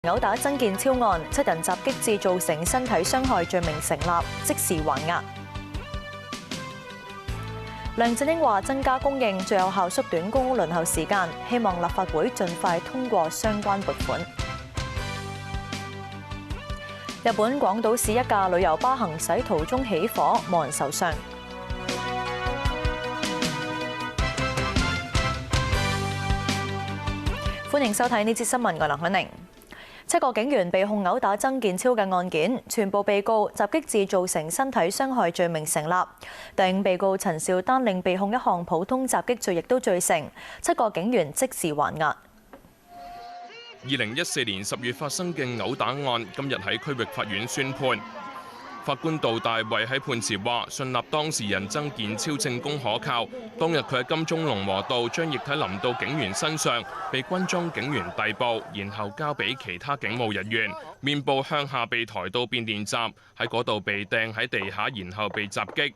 毆打曾健超案，7人襲擊致造成身體傷害罪名成立，即時還押。梁振英話：增加供應最有效縮短公屋輪候時間，希望立法會盡快通過相關撥款。日本廣島市一架旅遊巴行駛途中起火，冇人受傷。歡迎收睇呢節新聞，我係梁海寧。7個警員被控毆打曾健超嘅案件，全部被告襲擊致造成身體傷害罪名成立。第5被告陳肇丹另被控一項普通襲擊罪，亦都罪成。7個警員即時還押。2014年10月發生嘅毆打案，今日喺區域法院宣判。法官杜大衛喺判詞話：信納當事人曾健超證供可靠。當日佢喺金鐘龍和道將液體淋到警員身上，被軍裝警員逮捕，然後交俾其他警務人員。面部向下被抬到變電站，喺嗰度被掟喺地下，然後被襲擊。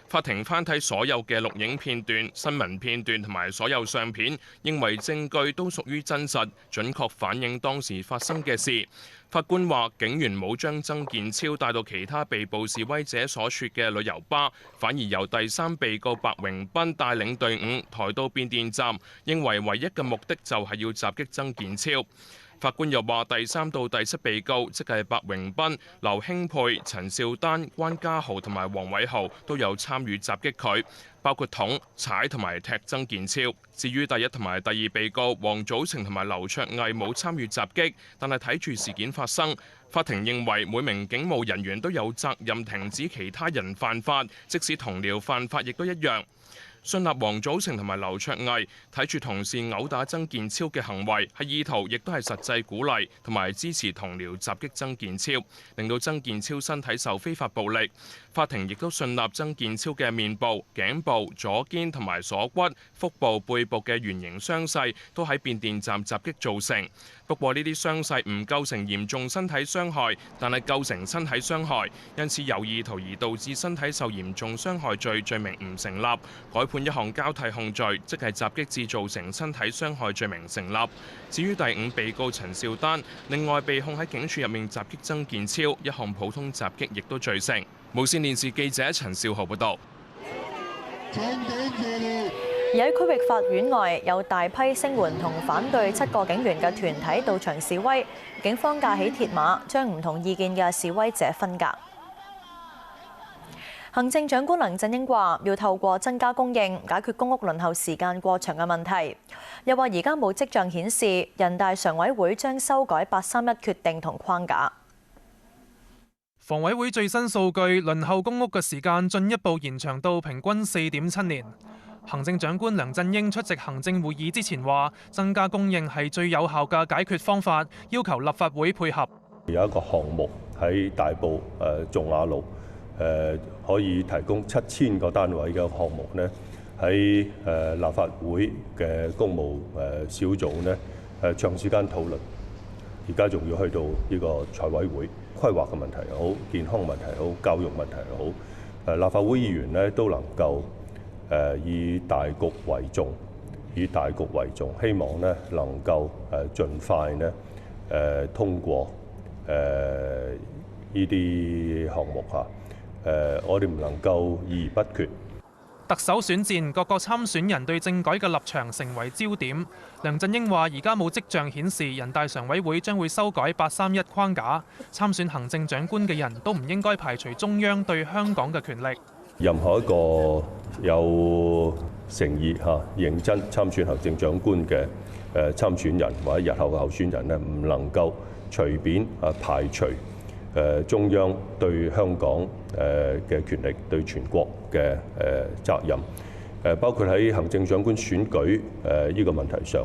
法庭翻睇所有嘅錄影片段、新聞片段同埋所有相片，認為證據都屬於真實，準確反映當時發生嘅事。法官話：警員冇將曾健超帶到其他被捕示威者所說嘅旅遊巴，反而由第3被告白榮斌帶領隊伍抬到變電站，認為唯一嘅目的就係要襲擊曾健超。法官又話：第3到第7被告，即係白榮斌、劉興沛、陳肇丹、關家豪同埋黃偉豪都有參與襲擊佢，包括捅、踩同埋踢曾健超。至於第1同埋第2被告黃祖成同埋劉卓毅冇參與襲擊，但係睇住事件發生。法庭認為每名警務人員都有責任停止其他人犯法，即使同僚犯法亦都一樣。信納黃祖成同埋劉卓毅睇住同事毆打曾健超嘅行為係意圖，亦都係實際鼓勵同埋支持同僚襲擊曾健超，令到曾健超身體受非法暴力。法庭亦都信納曾健超嘅面部、頸部、左肩同埋鎖骨、腹部、背部嘅圓形傷勢都喺變電站襲擊造成。不過呢啲傷勢唔構成嚴重身體傷害，但係構成身體傷害，因此有意圖而導致身體受嚴重傷害罪名唔成立，改判一項交替控罪，即係襲擊致造成身體傷害罪名成立。至於第5被告陳肇丹，另外被控喺警署入面襲擊曾健超，一項普通襲擊亦都罪成。無線電視記者陳少豪報道。而喺區域法院外，有大批聲援同反對7個警員嘅團體到場示威，警方架起鐵馬，將唔同意見嘅示威者分隔。行政長官梁振英話：要透過增加供應，解決公屋輪候時間過長嘅問題。又話而家冇跡象顯示人大常委會將修改831決定同框架。房委會最新數據，輪候公屋嘅時間進一步延長到平均4.7年。行政長官梁振英出席行政會議之前話：增加供應係最有效嘅解決方法，要求立法會配合。有一個項目喺大埔頌雅路可以提供7000個單位嘅項目呢，喺立法會嘅公務小組呢長時間討論，而家仲要去到呢個財委會規劃嘅問題又好，健康問題又好，教育問題又好，立法會議員呢都能夠以大局為重，希望呢能夠盡快呢通過呢啲項目嚇。我哋唔能夠議而不決。特首選戰各個參選人對政改嘅立場成為焦點。梁振英話：而家冇跡象顯示人大常委會將會修改831框架，參選行政長官嘅人都唔應該排除中央對香港嘅權力。任何一個有誠意認真參選行政長官嘅參選人或者日後嘅候選人呢，唔能夠隨便排除中央對香港嘅權力、對全國嘅責任，包括喺行政長官選舉呢個問題上，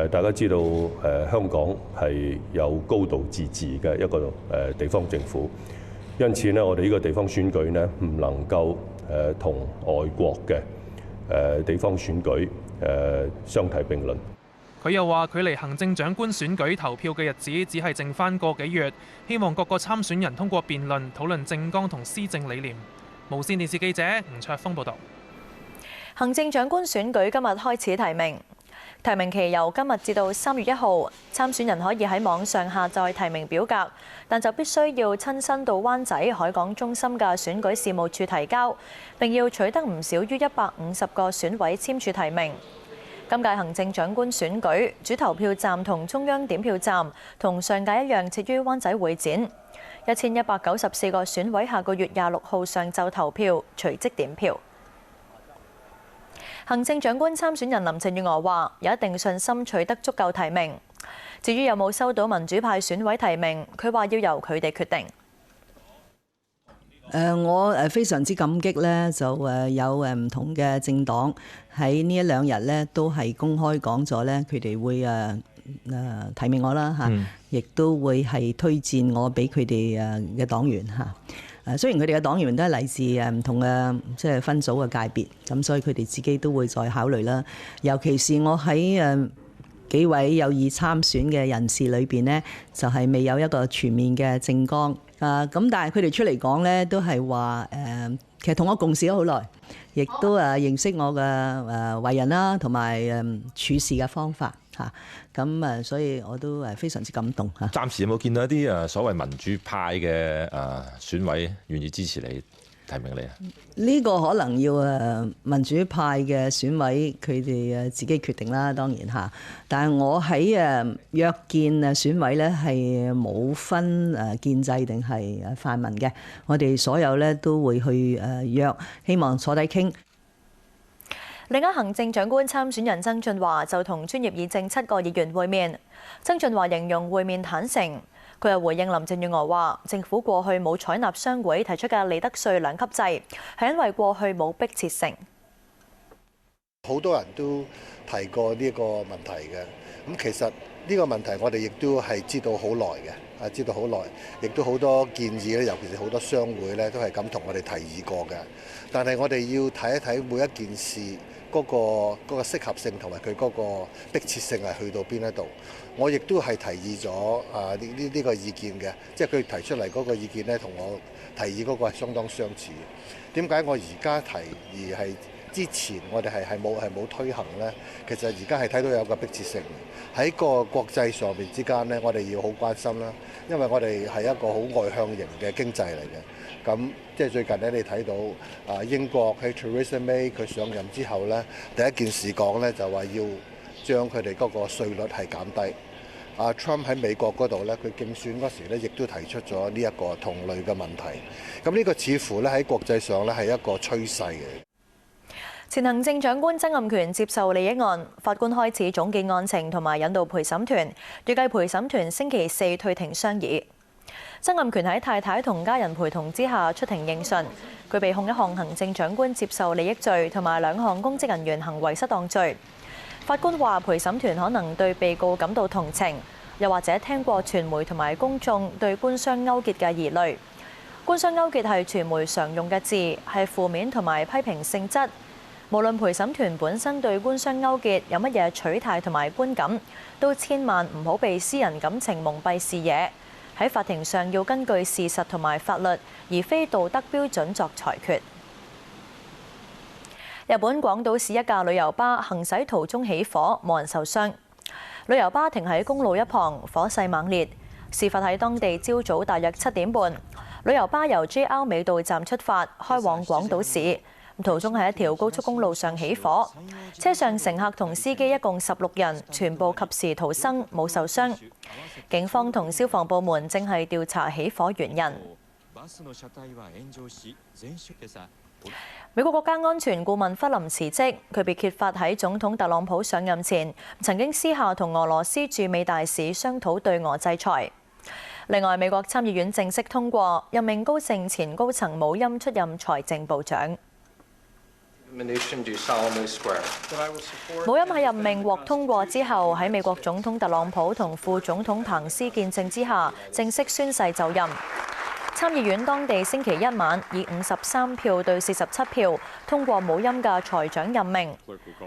大家知道香港係有高度自治嘅一個地方政府，因此呢，我哋呢個地方選舉呢，唔能夠同外國嘅地方選舉相提並論。佢又話：距離行政長官選舉投票嘅日子只係剩返個幾月，希望各個參選人通過辯論討論政綱同施政理念。無線電視記者吳卓峰報導。行政長官選舉今日開始提名。提名期由今日至到3月1號，參選人可以喺網上下載提名表格，但就必須要親身到灣仔海港中心嘅選舉事務處提交，並要取得唔少於150個選委簽署提名。今屆行政長官選舉主投票站同中央點票站同上屆一樣設於灣仔會展，1194個選委下個月26號上晝投票，隨即點票。行政長官參選人林鄭月娥話：有一定信心取得足夠提名。至於有冇收到民主派選委提名，佢話要由佢哋決定。我非常之感激咧，就有唔同嘅政黨喺呢1-2日咧都係公開講咗咧，佢哋會提名我啦嚇，亦都會係推薦我俾佢哋嘅黨員嚇。雖然佢哋嘅黨員都係嚟自唔同嘅即係分組嘅界別，咁所以佢哋自己都會再考慮啦。尤其是我喺幾位有意參選嘅人士裏邊呢，就係未有一個全面嘅政綱咁，但係佢哋出嚟講呢，都係話其實同我共事咗好耐，亦都認識我嘅為人啦，同埋處事嘅方法嚇。咁所以我都非常之感動嚇。暫時有冇見到一啲所謂民主派嘅選委願意支持你提名你啊？呢個可能要民主派嘅選委佢哋自己決定啦，當然嚇。但係我喺約見選委咧係冇分建制定係泛民嘅，我哋所有咧都會去約，希望坐低傾。另一行政長官參選人曾俊華就同專業議政7個議員會面。曾俊華形容會面坦誠，佢又回應林鄭月娥話：政府過去冇採納商會提出嘅利得稅2級制，係因為過去冇迫切性。好多人都提過呢個問題嘅，咁其實呢個問題我哋亦都係知道好耐嘅，知道好耐，亦都好多建議咧，尤其是好多商會咧都係咁同我哋提議過嘅。但係我哋要睇一睇每一件事嗰個適合性同埋佢嗰個迫切性係去到邊一度。我亦都係提議咗呢個意見嘅，即係佢提出嚟嗰個意見咧，同我提議嗰個係相當相似。點解我而家提而係之前我哋係冇推行呢？其實而家係睇到有個迫切性喺個國際上面之間呢，我哋要好關心啦，因為我哋係一個好外向型嘅經濟嚟嘅。咁即係最近咧，你睇到英國喺 Theresa May 佢上任之後呢，第一件事講呢就話要將佢哋嗰個稅率係減低。Trump 喺美國嗰度呢，佢競選嗰時呢，亦都提出咗呢一個同類嘅問題。咁呢個似乎呢喺國際上呢係一個趨勢嘅。前行政長官曾蔭權接受利益案，法官開始總結案情同埋引導陪審團，預計陪審團星期4退庭商議。曾蔭權喺太太同家人陪同之下出庭應訊，佢被控1項行政長官接受利益罪同埋2項公職人員行為失當罪。法官話陪審團可能對被告感到同情，又或者聽過傳媒同埋公眾對官商勾結嘅疑慮。官商勾結係傳媒常用嘅字，係負面同埋批評性質。無論陪審團本身對官商勾結有乜嘢取態同埋觀感，都千萬唔好被私人感情蒙蔽視野。喺法庭上要根據事實同埋法律，而非道德標準作裁決。日本廣島市一架旅遊巴行駛途中起火，冇人受傷。旅遊巴停喺公路一旁，火勢猛烈。事發喺當地朝早大約7點半，旅遊巴由 JR 尾道站出發，開往廣島市。途中喺一條高速公路上起火，車上乘客同司機一共16人，全部及時逃生，冇受傷。警方同消防部門正係調查起火原因。美國國家安全顧問弗林辭職，佢被揭發喺總統特朗普上任前曾經私下同俄羅斯駐美大使商討對俄制裁。另外，美國參議院正式通過任命高盛前高層姆欽出任財政部長。姆欽喺任命獲通過之後，喺美國總統特朗普同副總統彭斯見證之下，正式宣誓就任。參議院當地星期1晚以53票對47票通過姆欽嘅財長任命。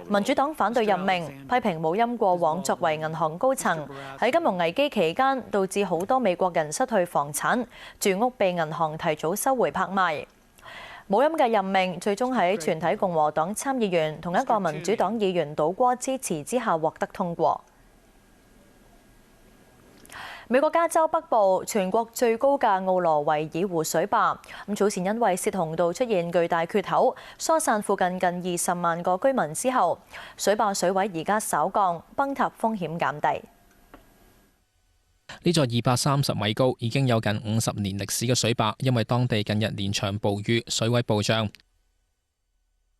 民主黨反對任命，批評姆欽過往作為銀行高層，喺金融危機期間導致好多美國人失去房產，住屋被銀行提早收回拍賣。冇音嘅任命最終喺全體共和黨參議員同一個民主黨議員倒戈支持之下獲得通過。美國加州北部全國最高嘅奧羅維爾湖水壩，早前因為洩洪道出現巨大缺口，疏散附近近20萬個居民之後，水壩水位而家稍降，崩塌風險減低。呢座230米高、已經有近50年歷史嘅水壩，因為當地近日連場暴雨，水位暴漲。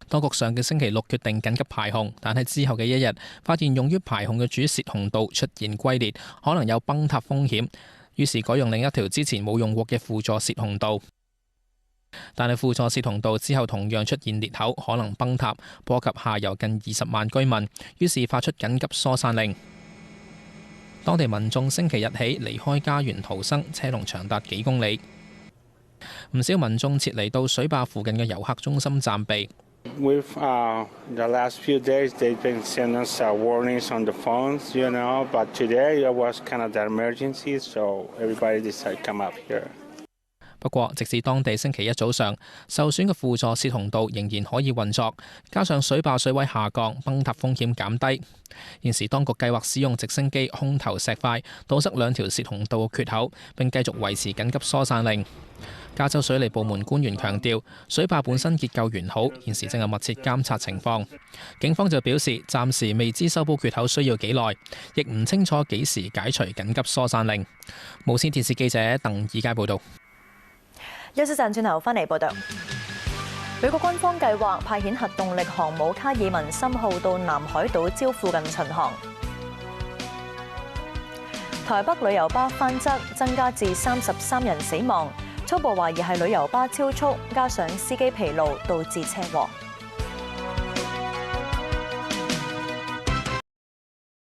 當局上個星期6決定緊急排洪，但係之後嘅一日，發現用於排洪嘅主洩洪道出現龜裂，可能有崩塌風險，於是改用另一條之前冇用過嘅輔助洩洪道。但係輔助洩洪道之後同樣出現裂口，可能崩塌，波及下游近20萬居民，於是發出緊急疏散令。當地民眾星期日起離開家園逃生，車龍長達幾公里。唔少民眾撤離到水壩附近嘅遊客中心暫避。With the last few days, they've been sending us warnings on the phones, but today it was kind of the emergency, so everybody decided to come up here. 不過，直至當地星期一早上，受損嘅輔助洩洪道仍然可以運作，加上水壩水位下降，崩塌風險減低。現時當局計劃使用直升機空投石塊堵塞2條洩洪道嘅缺口，並繼續維持緊急疏散令。加州水利部門官員強調，水壩本身結構完好，現時正係密切監察情況。警方就表示，暫時未知修補缺口需要幾耐，亦唔清楚幾時解除緊急疏散令。無線電視記者鄧以佳報導。休息陣，轉頭翻嚟報道。美國軍方計劃派遣核動力航母卡爾文森號到南海島礁附近巡航。台北旅遊巴翻側，增加至33人死亡，初步懷疑係旅遊巴超速，加上司機疲勞導致車禍。